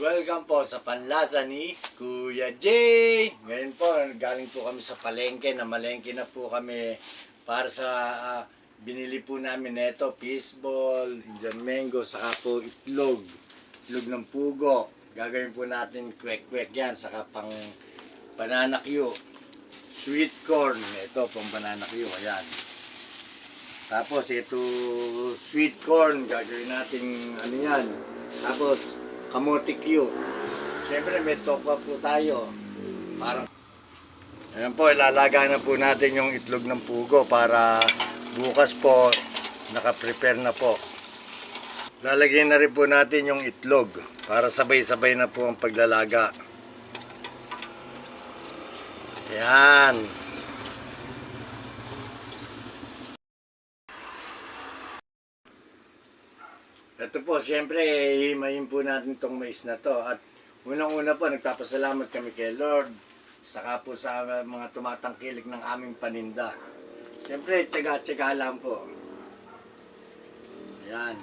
Welcome po sa Panlasa ni Kuya Jay. Ngayon po, galing po kami sa palengke. Namalengke na po kami para sa binili po namin neto, fishball, Indian mango, saka po itlog. Itlog ng pugo. Gagawin po natin kwek-kwek yan, saka pang banana Q. Sweet corn. Ito, pang banana Q. Ayan. Tapos ito, sweet corn. Gagawin natin ano yan. Tapos, kamote Q. Siyempre may tokwa po tayo. Parang ayan po, ilalaga na po natin yung itlog ng pugo para bukas po naka-prepare na po. Lalagyan na rin po natin yung itlog para sabay-sabay na po ang paglalaga. Ayan. Ito po, siyempre, himayin po natin itong mais na to. At unang-una po, nagpapasalamat kami kay Lord. Saka po sa mga tumatangkilik ng aming paninda. Siyempre, tiyaga-tiyaga lang po. Ayan.